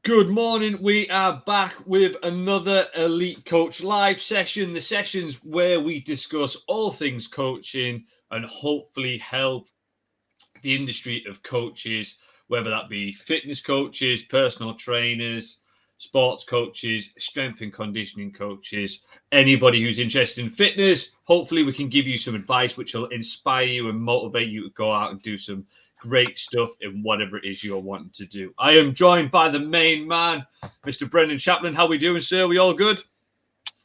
Good morning. We are back with another Elite Coach live session. The sessions where we discuss all things coaching and hopefully help the industry of coaches, whether that be fitness coaches, personal trainers, sports coaches, strength and conditioning coaches, anybody who's interested in fitness. Hopefully, we can give you some advice which will inspire you and motivate you to go out and do some great stuff in whatever it is you're wanting to do. I am joined by the main man, Mr. Brendan Chaplin. How are we doing, sir? We all good?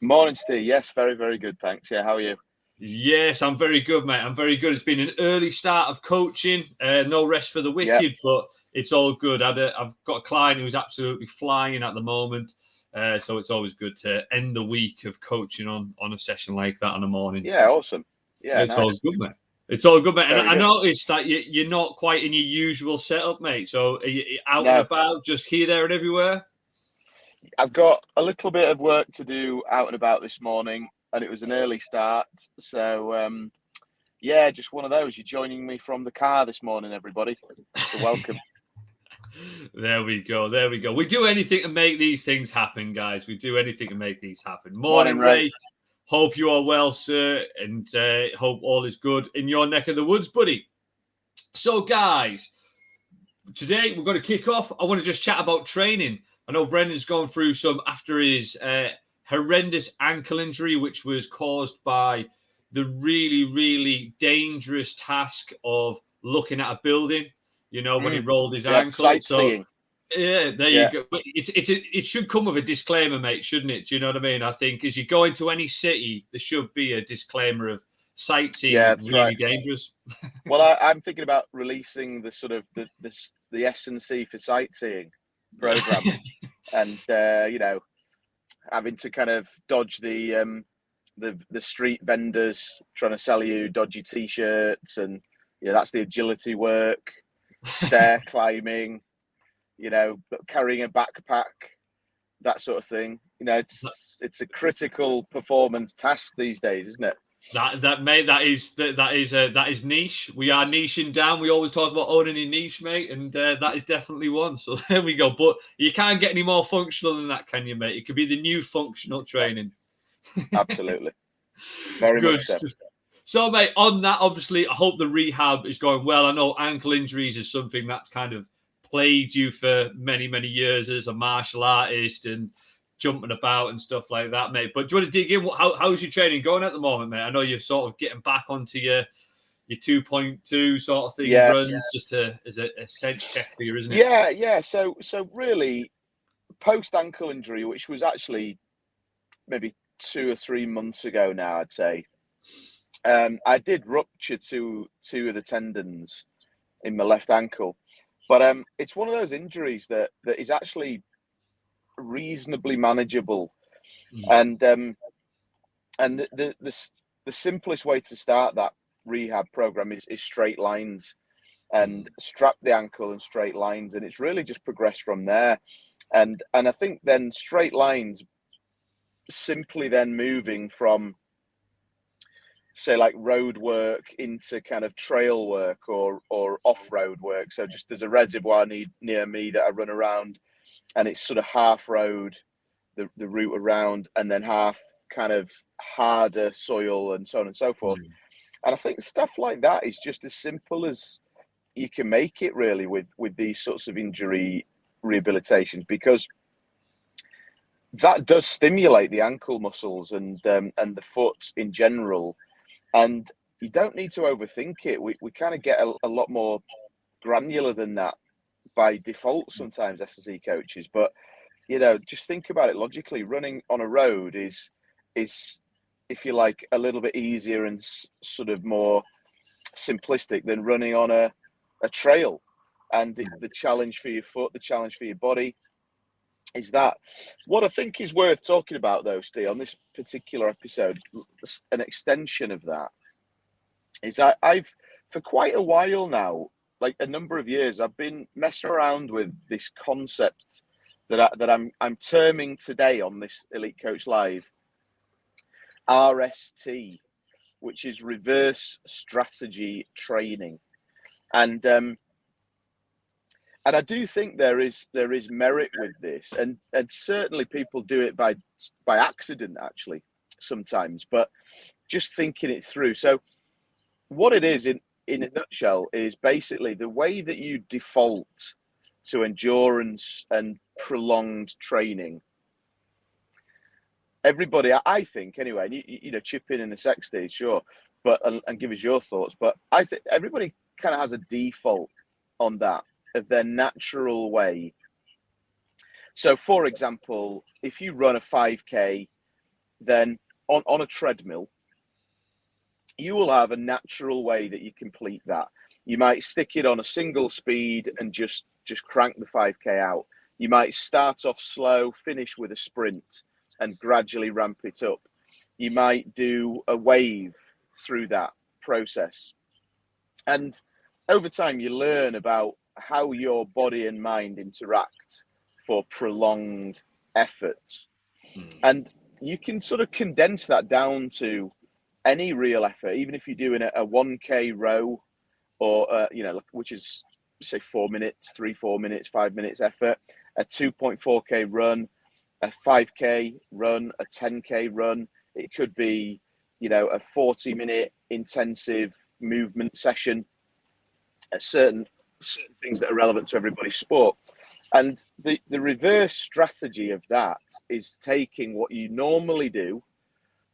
Morning, Steve. Yes, very, very good. Thanks. Yeah, how are you? Yes, I'm very good, mate. I'm very good. It's been an early start of coaching. No rest for the wicked, but it's all good. I've got a client who's absolutely flying at the moment. So it's always good to end the week of coaching on a session like that on a morning. Yeah, So awesome. Yeah, it's all good, mate. It's all good, mate. And I noticed that you're not quite in your usual setup, mate. So are you out and about, just here, there, and everywhere? I've got a little bit of work to do out and about this morning, and it was an early start. So, yeah, just one of those. You're joining me from the car this morning, everybody. So welcome. There we go. There we go. We do anything to make these things happen, guys. We do anything to make these happen. Morning, Ray. Hope you are well, sir, and hope all is good in your neck of the woods, buddy. So, guys, today we're going to kick off. I want to just chat about training. I know Brendan's gone through some after his horrendous ankle injury, which was caused by the really, really dangerous task of looking at a building, you know, when he rolled his ankle. Sightseeing. So, yeah, there you go. It should come with a disclaimer, mate, shouldn't it? Do you know what I mean? I think as you go into any city, there should be a disclaimer of sightseeing is really dangerous. Well, I'm thinking about releasing the sort of the S&C for sightseeing program, and you know, having to kind of dodge the street vendors trying to sell you dodgy t-shirts, and that's the agility work, stair climbing, carrying a backpack, that sort of thing. It's a critical performance task these days, isn't it? That is niche. We are niching down. We always talk about owning a niche, mate, and that is definitely one. So there we go. But you can't get any more functional than that, can you, mate? It could be the new functional training. Absolutely. Very good much so. So, mate, on that, obviously, I hope the rehab is going well. I know ankle injuries is something that's kind of plagued you for many, many years as a martial artist and jumping about and stuff like that, mate. But do you want to dig in? How's your training going at the moment, mate? I know you're sort of getting back onto your 2.2 sort of thing runs, just as a sense check for you, isn't it? Yeah. So really, post ankle injury, which was actually maybe 2 or 3 months ago now, I'd say. I did rupture two of the tendons in my left ankle, but it's one of those injuries that is actually reasonably manageable, and the simplest way to start that rehab program is straight lines, and strap the ankle in straight lines, and it's really just progress from there, and I think then straight lines simply then moving from, say, like road work into kind of trail work or off-road work. So just there's a reservoir near me that I run around, and it's sort of half road, the route around, and then half kind of harder soil and so on and so forth. And I think stuff like that is just as simple as you can make it, really, with these sorts of injury rehabilitations, because that does stimulate the ankle muscles and the foot in general. And you don't need to overthink it. We kind of get a lot more granular than that by default sometimes, S&C coaches. But, just think about it logically. Running on a road is, if you like, a little bit easier and sort of more simplistic than running on a trail. And the challenge for your foot, the challenge for your body is that. What I think is worth talking about, though, Steve, on this particular episode, an extension of that, is I've for quite a while now, like a number of years, I've been messing around with this concept that I'm terming today on this Elite Coach Live RST, which is reverse strategy training. And And I do think there is merit with this, and certainly people do it by accident actually sometimes, but just thinking it through. So what it is in a nutshell is basically the way that you default to endurance and prolonged training. Everybody, I think anyway, and you know, chip in the sec stage, sure, but and give us your thoughts. But I think everybody kind of has a default on that of their natural way. So, for example, if you run a 5K, then on a treadmill, you will have a natural way that you complete that. You might stick it on a single speed and just crank the 5K out. You might start off slow, finish with a sprint, and gradually ramp it up. You might do a wave through that process. And over time, you learn about how your body and mind interact for prolonged effort. And you can sort of condense that down to any real effort, even if you're doing a 1K row or, you know, which is, say, 4 minutes, 4 minutes, 5 minutes effort, a 2.4K run, a 5K run, a 10K run. It could be, you know, a 40-minute intensive movement session, certain things that are relevant to everybody's sport. And the reverse strategy of that is taking what you normally do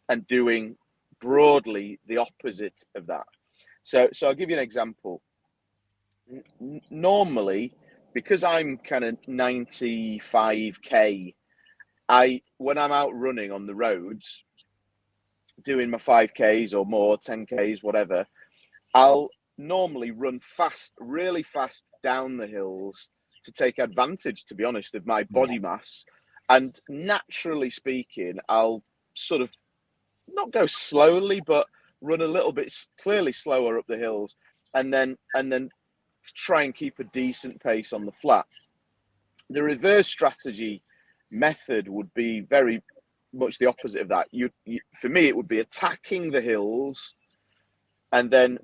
and doing broadly the opposite of that. So I'll give you an example. Normally, because I'm kind of 95K, when I'm out running on the roads, doing my 5Ks or more, 10Ks, whatever, I'll normally run fast, really fast down the hills to take advantage, to be honest, of my body mass. And naturally speaking, I'll sort of not go slowly, but run a little bit clearly slower up the hills, and then try and keep a decent pace on the flat. The reverse strategy method would be very much the opposite of that. For me, it would be attacking the hills and then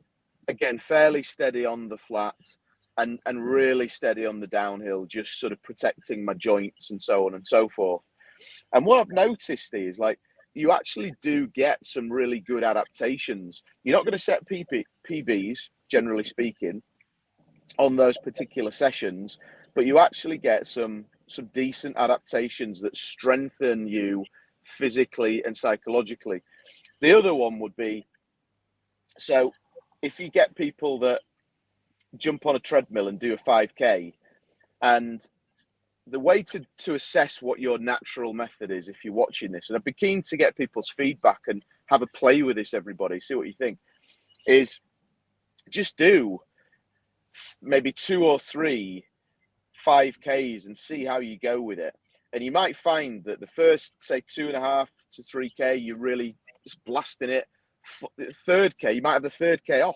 again fairly steady on the flat and really steady on the downhill, just sort of protecting my joints and so on and so forth. And what I've noticed is, like, you actually do get some really good adaptations. You're not going to set PBs, generally speaking, on those particular sessions, but you actually get some decent adaptations that strengthen you physically and psychologically. The other one would be, so if you get people that jump on a treadmill and do a 5K, and the way to assess what your natural method is, if you're watching this, and I'd be keen to get people's feedback and have a play with this, everybody, see what you think, is just do maybe 2 or 3 5Ks and see how you go with it. And you might find that the first, say, 2.5 to 3K, you're really just blasting it. Third K, you might have the third K off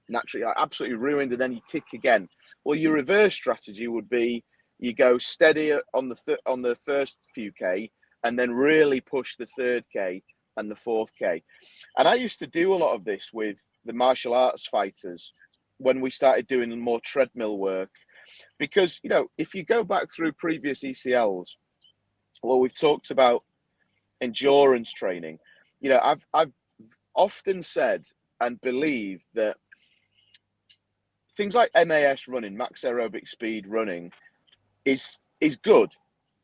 naturally, absolutely ruined, and then you kick again. Well, your reverse strategy would be you go steady on the first few K, and then really push the third K and the fourth K. And I used to do a lot of this with the martial arts fighters when we started doing more treadmill work, because, you know, if you go back through previous ECLs, well, we've talked about endurance training. You know, I've often said and believe that things like MAS running, max aerobic speed running, is good.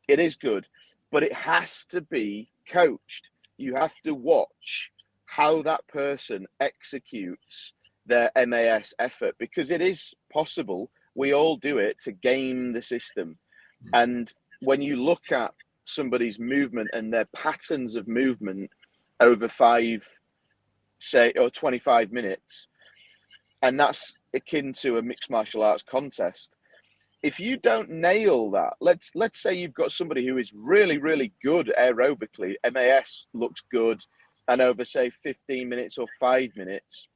It is good, but it has to be coached. You have to watch how that person executes their MAS effort, because it is possible. We all do it to game the system. And when you look at somebody's movement and their patterns of movement over 5, say, or 25 minutes, and that's akin to a mixed martial arts contest, if you don't nail that, let's say you've got somebody who is really, really good aerobically, MAS looks good, and over, say, 15 minutes or 5 minutes,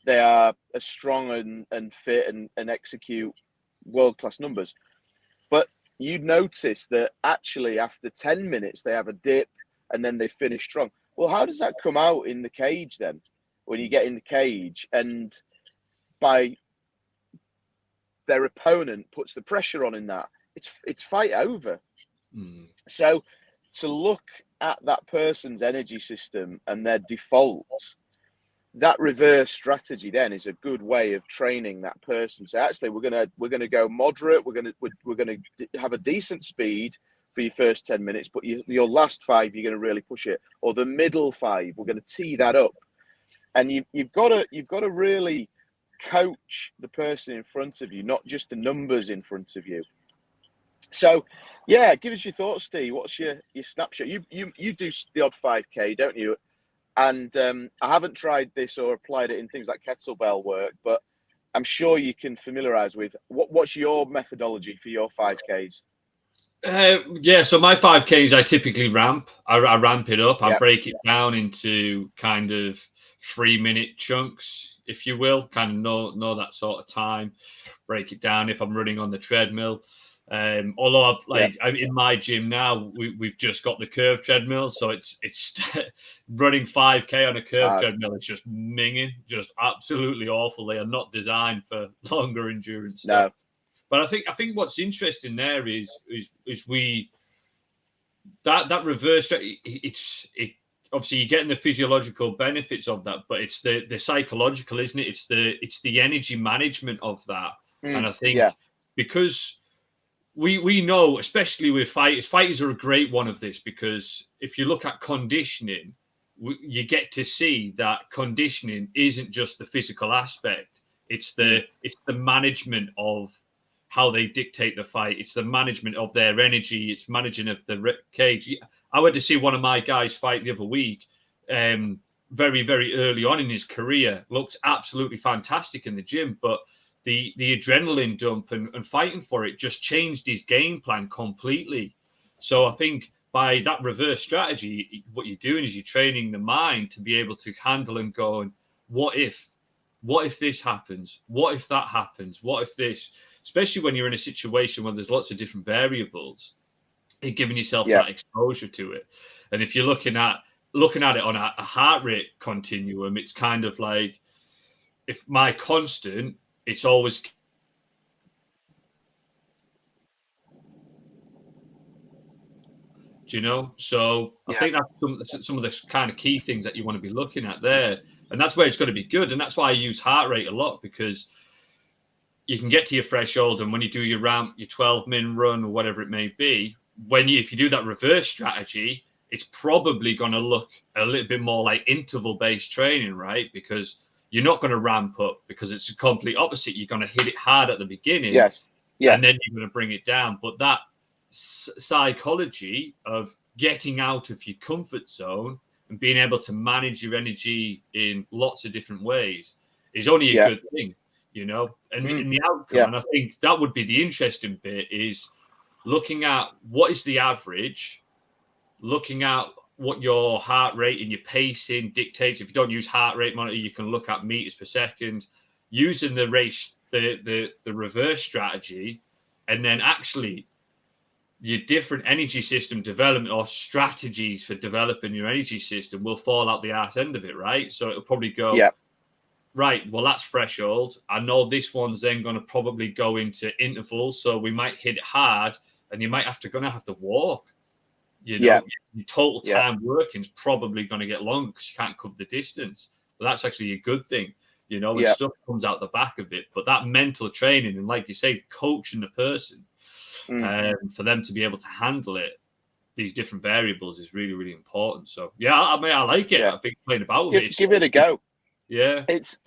they are as strong and fit and execute world-class numbers. But you'd notice that actually after 10 minutes, they have a dip and then they finish strong. Well, how does that come out in the cage then? When you get in the cage, and by their opponent puts the pressure on in that, it's fight over. So to look at that person's energy system and their default, that reverse strategy then is a good way of training that person. So actually, we're gonna go moderate. We're gonna have a decent speed for your first 10 minutes, but your last 5 you're gonna really push it, or the middle 5 we're gonna tee that up, and you've got to really coach the person in front of you, not just the numbers in front of you. So, yeah, give us your thoughts, Steve. What's your snapshot? You do the odd 5K, don't you? And I haven't tried this or applied it in things like kettlebell work, but I'm sure you can familiarize with what's your methodology for your 5Ks? Yeah, so my 5Ks, I typically ramp. I ramp it up. I break it down into kind of 3-minute chunks, if you will, kind of know that sort of time. Break it down if I'm running on the treadmill. Although in my gym now, we've just got the curved treadmill, so it's running 5K on a curved treadmill. It's just minging, just absolutely awful. They are not designed for longer endurance stuff. But I think what's interesting there is that reverse. Obviously you're getting the physiological benefits of that, but it's the psychological, isn't it? It's the energy management of that, and I think because we know, especially with fighters are a great one of this, because if you look at conditioning, you get to see that conditioning isn't just the physical aspect. It's the management of how they dictate the fight. It's the management of their energy. It's managing of the cage. I went to see one of my guys fight the other week, very, very early on in his career. Looked absolutely fantastic in the gym, but the adrenaline dump and fighting for it just changed his game plan completely. So I think by that reverse strategy, what you're doing is you're training the mind to be able to handle and go, what if this happens? What if that happens? What if this? Especially when you're in a situation where there's lots of different variables, you're giving yourself that exposure to it. And if you're looking at it on a heart rate continuum, it's kind of like, if my constant, it's always, so I think that's some of the kind of key things that you want to be looking at there. And that's where it's going to be good. And that's why I use heart rate a lot, because you can get to your threshold, and when you do your ramp, your 12-min run or whatever it may be, if you do that reverse strategy, it's probably going to look a little bit more like interval-based training, right? Because you're not going to ramp up, because it's the complete opposite. You're going to hit it hard at the beginning, and then you're going to bring it down. But that psychology of getting out of your comfort zone and being able to manage your energy in lots of different ways is only a good thing. And in the outcome, and I think that would be the interesting bit, is looking at what is the average, looking at what your heart rate and your pacing dictates. If you don't use heart rate monitor, you can look at meters per second, using the reverse strategy, and then actually your different energy system development or strategies for developing your energy system will fall out the arse end of it, right? So it'll probably go, right, well, that's threshold. I know this one's then going to probably go into intervals, so we might hit it hard, and you might have to walk. Your total time working is probably going to get longer because you can't cover the distance. But that's actually a good thing, and stuff comes out the back of it. But that mental training, and like you say, coaching the person for them to be able to handle it, these different variables, is really, really important. So I like it. I think playing about with it. Give it a go. Yeah, it's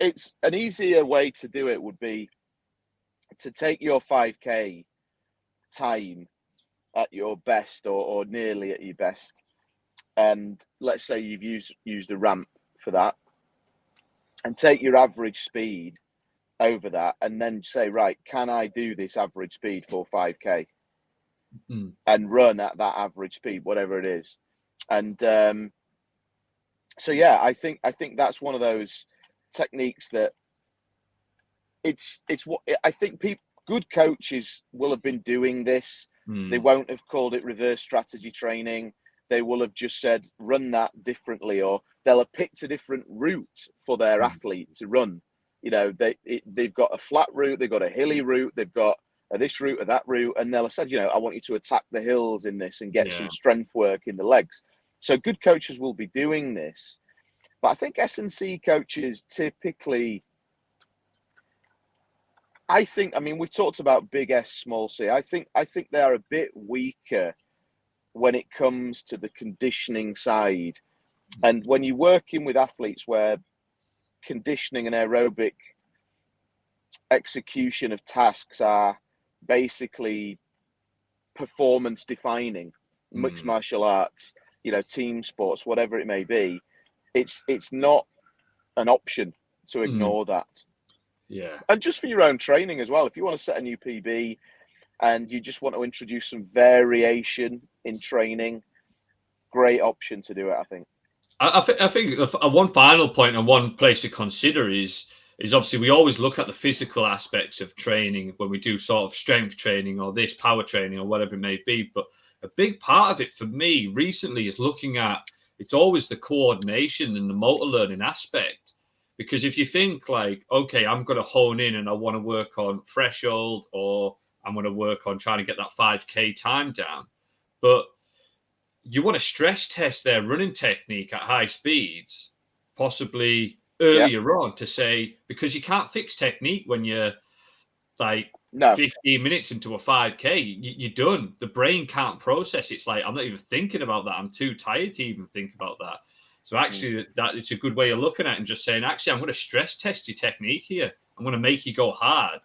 an easier way to do it would be to take your 5K time at your best, or nearly at your best, and let's say you've used a ramp for that, and take your average speed over that, and then say, right, can I do this average speed for 5K and run at that average speed, whatever it is. And so I think that's one of those techniques that it's what I think good coaches will have been doing this. They won't have called it reverse strategy training. They will have just said, run that differently, or they'll have picked a different route for their athlete to run. they've got a flat route, they've got a hilly route, they've got this route or that route, and they'll have said, I want you to attack the hills in this and get some strength work in the legs. So good coaches will be doing this. But I think S&C coaches typically, we've talked about big S, small C. I think they are a bit weaker when it comes to the conditioning side. And when you're working with athletes where conditioning and aerobic execution of tasks are basically performance defining, mixed martial arts, team sports, whatever it may be, it's not an option to ignore that. Yeah. And just for your own training as well, if you want to set a new PB and you just want to introduce some variation in training, great option to do it, I think. I think one final point and one place to consider is obviously we always look at the physical aspects of training when we do sort of strength training or this power training or whatever it may be. But a big part of it for me recently is looking at, it's always the coordination and the motor learning aspect. Because if you think like, okay, I'm going to hone in and I want to work on threshold, or I'm going to work on trying to get that 5K time down. But you want to stress test their running technique at high speeds, possibly earlier on, to say, because you can't fix technique when you're like 15 minutes into a 5K, you're done. The brain can't process it. It's like, I'm not even thinking about that. I'm too tired to even think about that. So actually, that it's a good way of looking at it and just saying, actually, I'm going to stress test your technique here. I'm going to make you go hard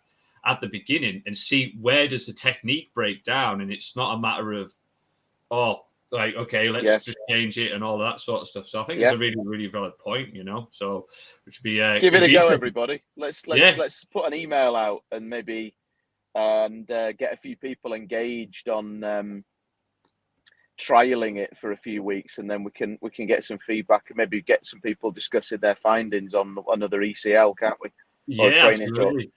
at the beginning and see where does the technique break down. And it's not a matter of, okay, let's just change it and all of that sort of stuff. So I think it's a really, really valid point, So which would be give it a go, everybody. Let's put an email out and maybe get a few people engaged on trialing it for a few weeks, and then we can get some feedback and maybe get some people discussing their findings on another ECL, can't we? Absolutely.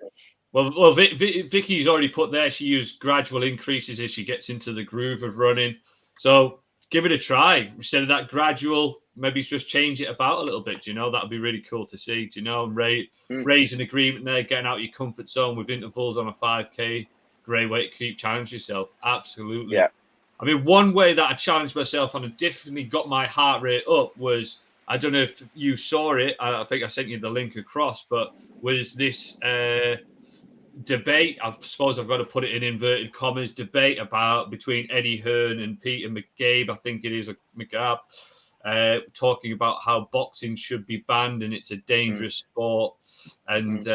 Well, Vicky's already put there. She used gradual increases as she gets into the groove of running. So give it a try. Instead of that gradual, maybe just change it about a little bit. That'd be really cool to see. Raise an agreement there, getting out of your comfort zone with intervals on a 5K. Great way to keep challenging yourself. Absolutely. Yeah. One way that I challenged myself and I definitely got my heart rate up was, I don't know if you saw it, I think I sent you the link across, but was this debate, I suppose I've got to put it in inverted commas, debate between Eddie Hearn and Peter McCabe, I think it is, McGab, talking about how boxing should be banned and it's a dangerous sport. And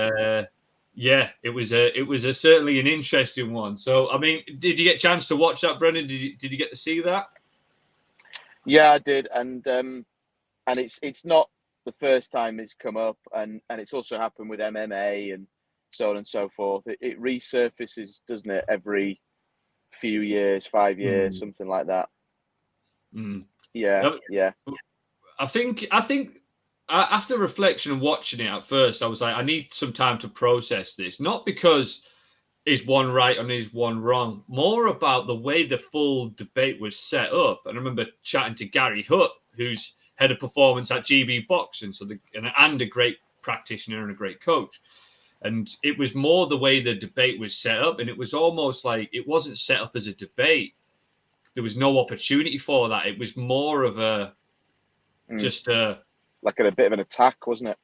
it was certainly an interesting one. So, did you get a chance to watch that, Brendan? Did you get to see that? Yeah, I did. And it's not the first time it's come up, and it's also happened with MMA and so on and so forth. It resurfaces, doesn't it, every few years, 5 years, something like that. Yeah. I think after reflection and watching it at first, I was like, I need some time to process this. Not because is one right and is one wrong, more about the way the full debate was set up. And I remember chatting to Gary Hutt, who's head of performance at GB Boxing, and a great practitioner and a great coach. And it was more the way the debate was set up. And it was almost like it wasn't set up as a debate. There was no opportunity for that. It was more of like a bit of an attack, wasn't it?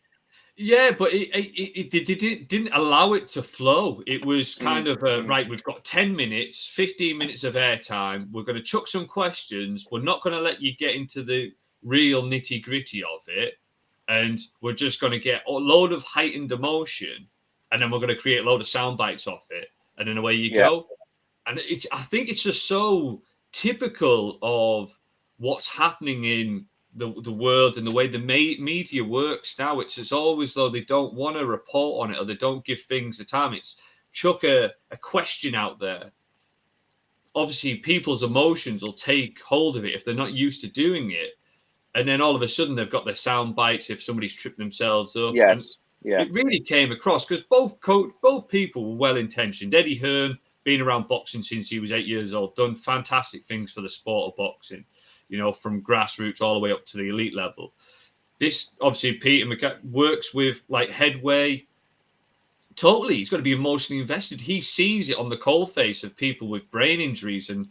Yeah, but it didn't allow it to flow. It was kind of right, we've got 10 minutes, 15 minutes of airtime. We're going to chuck some questions. We're not going to let you get into the real nitty gritty of it. And we're just going to get a load of heightened emotion. And then we're going to create a load of sound bites off it. And then away you go. And I think it's just so typical of what's happening in the world and the way the media works now. It's always though they don't want to report on it or they don't give things the time. It's chuck a question out there. Obviously, people's emotions will take hold of it if they're not used to doing it. And then all of a sudden they've got their sound bites if somebody's tripped themselves up. Yes. It really came across because both people were well-intentioned. Eddie Hearn, been around boxing since he was 8 years old, done fantastic things for the sport of boxing, from grassroots all the way up to the elite level. This, obviously, Peter McCabe works with like Headway, Totally, he's got to be emotionally invested. He sees it on the coalface of people with brain injuries, and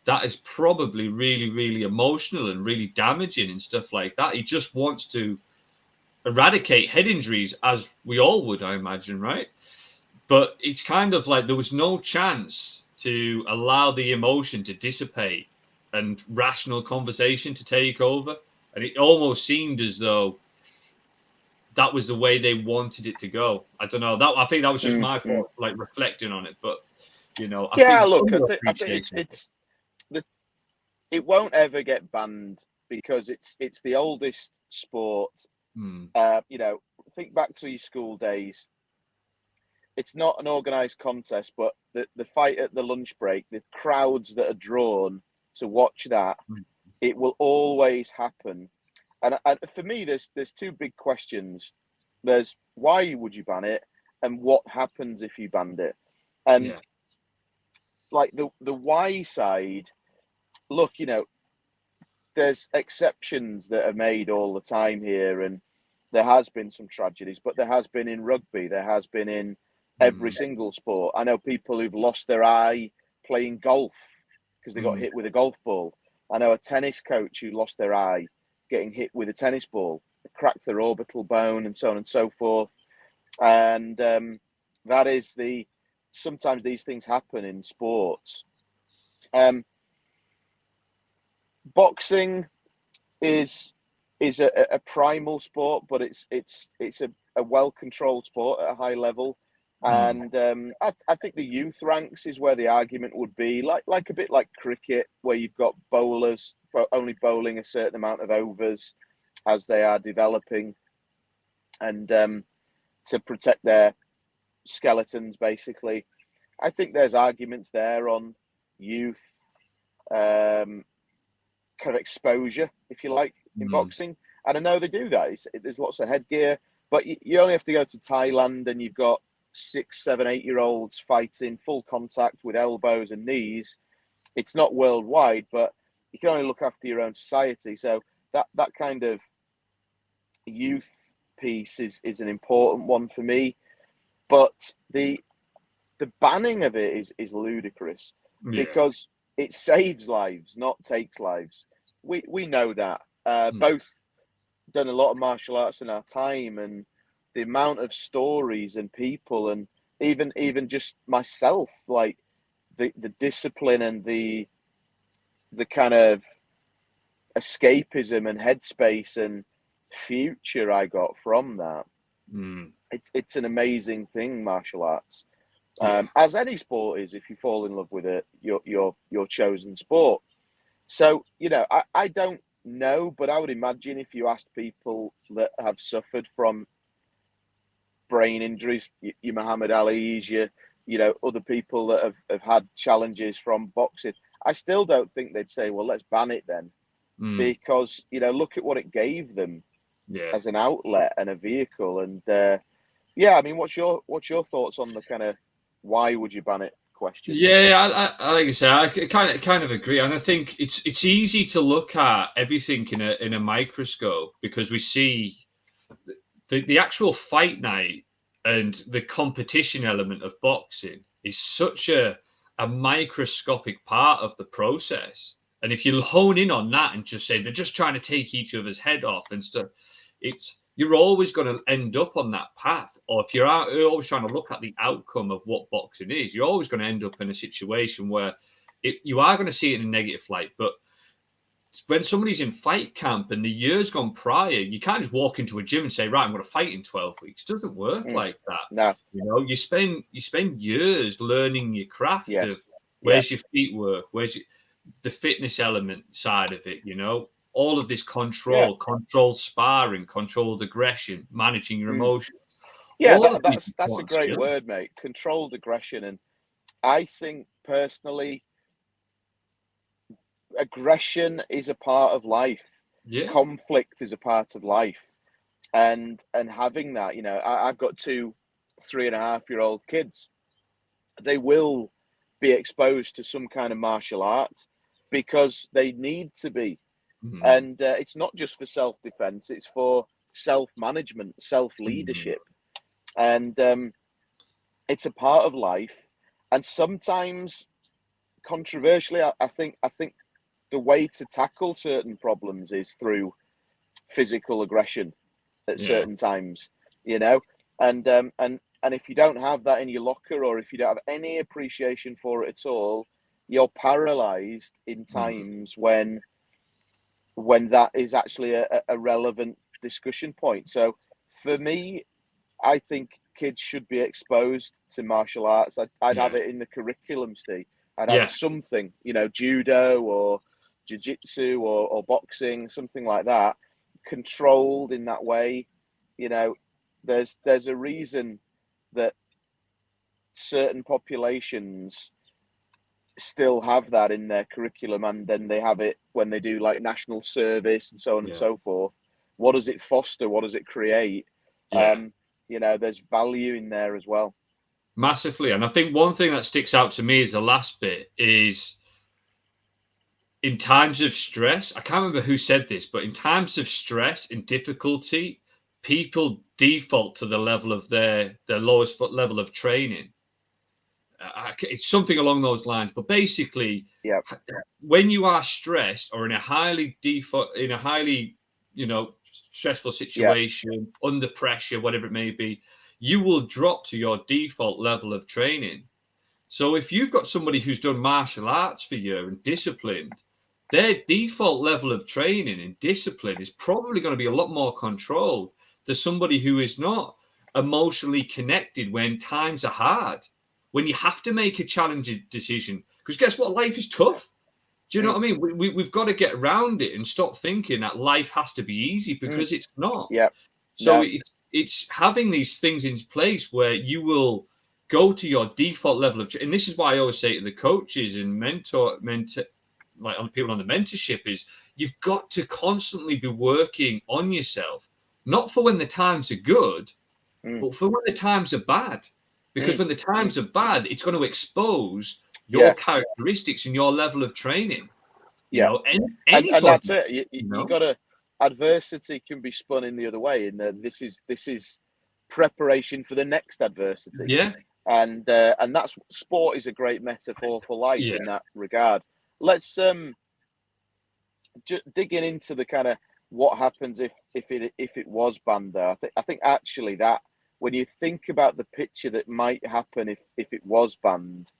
that is probably really, really emotional and really damaging and stuff like that. He just wants to eradicate head injuries, as we all would, I imagine, right? But it's kind of like there was no chance to allow the emotion to dissipate and rational conversation to take over. And it almost seemed as though that was the way they wanted it to go. I don't know. I think that was just my thought, like reflecting on it. But I Yeah, think look, I think it won't ever get banned because it's the oldest sport. Think back to your school days. It's not an organised contest, but the fight at the lunch break, the crowds that are drawn to watch that, it will always happen. And for me, there's two big questions. There's why would you ban it, and what happens if you banned it. And like the why side, look, there's exceptions that are made all the time here, and there has been some tragedies, but there has been in rugby, there has been in every single sport. I know people who've lost their eye playing golf because they got hit with a golf ball. I know a tennis coach who lost their eye getting hit with a tennis ball, cracked their orbital bone, and so on and so forth. And that is sometimes these things happen in sports. Boxing is a primal sport, but it's a well-controlled sport at a high level. And I think the youth ranks is where the argument would be, like a bit like cricket, where you've got bowlers only bowling a certain amount of overs as they are developing, and to protect their skeletons, basically. I think there's arguments there on youth kind of exposure, if you like, in boxing. And I know they do that. There's lots of headgear, but you only have to go to Thailand and you've got 6, 7, 8-year-olds fighting full contact with elbows and knees. It's not worldwide, but you can only look after your own society. So that kind of youth piece is an important one for me. But the banning of it is ludicrous because it saves lives, not takes lives. We know that. Both done a lot of martial arts in our time, and the amount of stories and people, and even just myself, like the discipline and the kind of escapism and headspace and future I got from that. It's an amazing thing, martial arts. As any sport is, if you fall in love with it, your chosen sport. So, I don't know, but I would imagine if you asked people that have suffered from brain injuries, your Muhammad Ali's, other people that have had challenges from boxing, I still don't think they'd say, well, let's ban it then. Because, look at what it gave them as an outlet and a vehicle. And I mean, what's your thoughts on the kind of why would you ban it question? Yeah, I like I say, I kind of agree, and I think it's easy to look at everything in a microscope because we see the actual fight night and the competition element of boxing is such a microscopic part of the process. And if you hone in on that and just say they're just trying to take each other's head off and stuff, you're always going to end up on that path. Or if you're always trying to look at the outcome of what boxing is, you're always going to end up in a situation where you are going to see it in a negative light. But when somebody's in fight camp and the years gone prior, you can't just walk into a gym and say, right, I'm going to fight in 12 weeks. It doesn't work like that. No. You spend years learning your craft of where's your feet work, where's the fitness element side of it, all of this controlled sparring, controlled aggression, managing your emotions. Yeah, that's a great word, mate. Controlled aggression. And I think personally, aggression is a part of life. Conflict is a part of life. And having that, I've got 2 3.5-year-old kids. They will be exposed to some kind of martial art because they need to be. And it's not just for self-defense, it's for self-management, self-leadership. And it's a part of life, and sometimes controversially, I think the way to tackle certain problems is through physical aggression at certain times, you know, and if you don't have that in your locker, or if you don't have any appreciation for it at all, you're paralyzed in times when that is actually a relevant discussion point. So for me, I think kids should be exposed to martial arts. I'd have it in the curriculum, Steve. I'd have something, you know, judo or jiu-jitsu or boxing, something like that, controlled in that way. You know, there's a reason that certain populations still have that in their curriculum, and then they have it when they do like national service and so on and so forth. What does it foster? What does it create? You know, there's value in there as well. Massively. And I think one thing that sticks out to me is the last bit is in times of stress, I can't remember who said this, but in times of stress and difficulty, people default to the level of their lowest level of training. It's something along those lines, but basically, when you are stressed or in a highly, you know, stressful situation, under pressure, whatever it may be, you will drop to your default level of training. So if you've got somebody who's done martial arts for you and disciplined, their default level of training and discipline is probably going to be a lot more controlled than somebody who is not emotionally connected when times are hard, when you have to make a challenging decision. Because guess what? Life is tough. Do you know what I mean? We've got to get around it and stop thinking that life has to be easy, because it's not. So it's having these things in place where you will go to your default level of, and this is why I always say to the coaches and mentor, like on people on the mentorship, is you've got to constantly be working on yourself, not for when the times are good, but for when the times are bad. Because when the times are bad, it's going to expose your characteristics and your level of training. You know, and that's it. You got to, adversity can be spun in the other way, and this is preparation for the next adversity. And that's, sport is a great metaphor for life in that regard. Let's digging into the kind of what happens if it was banned there. I think actually that when you think about the picture that might happen if it was banned,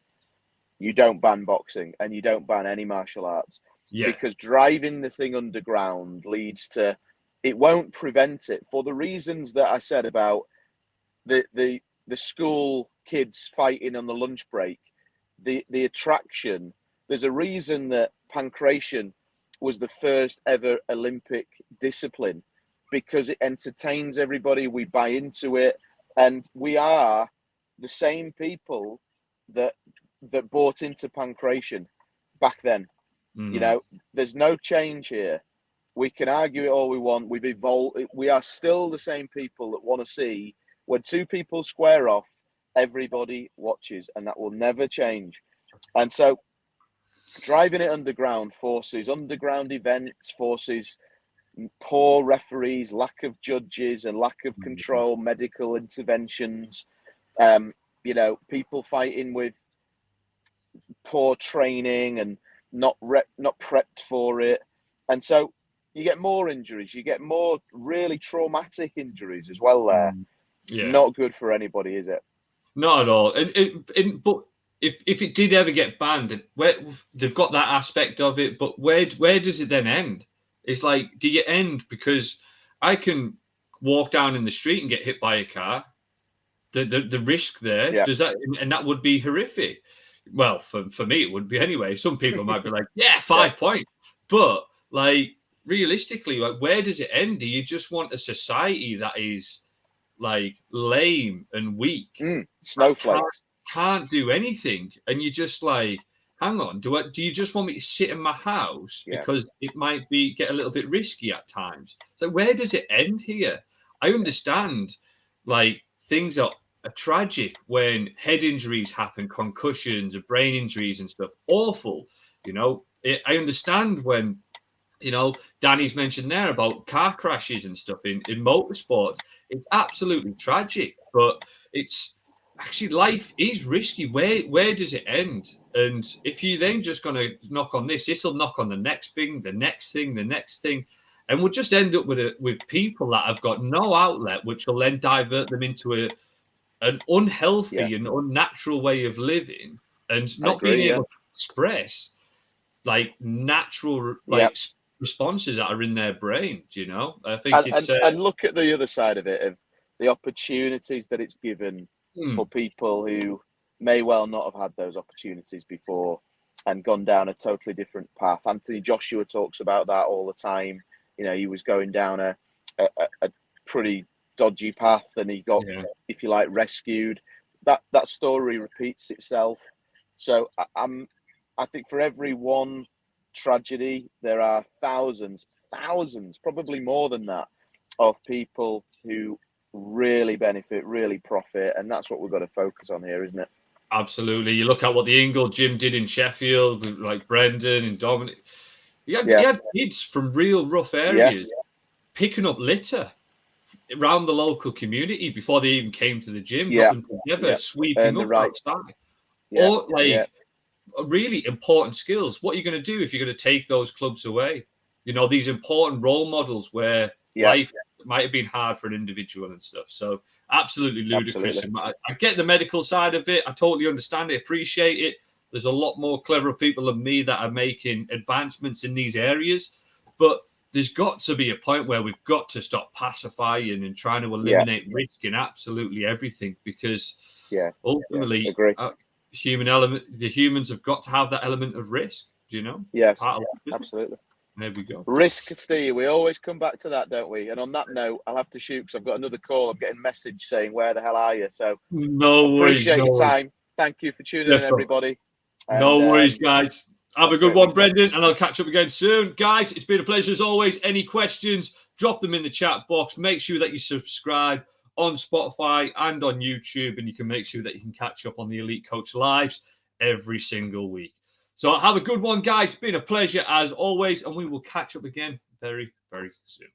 you don't ban boxing and you don't ban any martial arts, because driving the thing underground leads to, it won't prevent it for the reasons that I said about the school kids fighting on the lunch break, the attraction. There's a reason that pancration was the first ever Olympic discipline, because it entertains everybody. We buy into it, and we are the same people that bought into pancration back then. You know, there's no change here. We can argue it all we want. We've evolved. We are still the same people that want to see when two people square off, everybody watches, and that will never change. And so driving it underground forces underground events, forces poor referees, lack of judges, and lack of control, medical interventions. You know, people fighting with poor training and not prepped for it, and so you get more injuries. You get more really traumatic injuries as well. There, not good for anybody, is it? Not at all. But if it did ever get banned, where they've got that aspect of it, but where does it then end? It's like, do you end because I can walk down in the street and get hit by a car? The risk there, does that, and that would be horrific. Well, for me, it would be anyway. Some people might be like, 5 points. But like realistically, like, where does it end? Do you just want a society that is like lame and weak? Snowflakes. Can't do anything. And you just like, hang on, do you just want me to sit in my house because it might get a little bit risky at times? So where does it end here? I understand like things are tragic when head injuries happen, concussions, brain injuries and stuff. Awful. You know, I understand when, you know, Danny's mentioned there about car crashes and stuff in motorsports. It's absolutely tragic, but it's actually life is risky. Where does it end? And if you then just going to knock on this will knock on the next thing, the next thing, the next thing, and we'll just end up with people that have got no outlet, which will then divert them into an unhealthy and unnatural way of living, and not being able to express like natural responses that are in their brain. Do you know? I think and look at the other side of it, of the opportunities that it's given for people who may well not have had those opportunities before and gone down a totally different path. Anthony Joshua talks about that all the time. You know, he was going down a pretty dodgy path, and he got, if you like, rescued. That story repeats itself. So I think for every one tragedy, there are thousands, probably more than that, of people who really benefit, really profit, and that's what we've got to focus on here, isn't it? Absolutely. You look at what the Ingle gym did in Sheffield with like Brendan and Dominic. He had kids from real rough areas picking up litter around the local community before they even came to the gym, got them together, sweeping up outside. Or really important skills. What are you going to do if you're going to take those clubs away? You know, these important role models where life might have been hard for an individual and stuff. So absolutely ludicrous. I get the medical side of it. I totally understand it, appreciate it. There's a lot more clever people than me that are making advancements in these areas. But there's got to be a point where we've got to stop pacifying and trying to eliminate risk in absolutely everything, because ultimately human element, the humans have got to have that element of risk, do you know? Yes, absolutely. There we go. Risk, Steve. We always come back to that, don't we? And on that note, I'll have to shoot because I've got another call. I'm getting a message saying, where the hell are you? So no worries. Appreciate your time. Thank you for tuning in, everybody. And, no worries, guys. Have a good one, Brendan, and I'll catch up again soon. Guys, it's been a pleasure as always. Any questions, drop them in the chat box. Make sure that you subscribe on Spotify and on YouTube, and you can make sure that you can catch up on the Elite Coach Lives every single week. So have a good one, guys. It's been a pleasure as always, and we will catch up again very, very soon.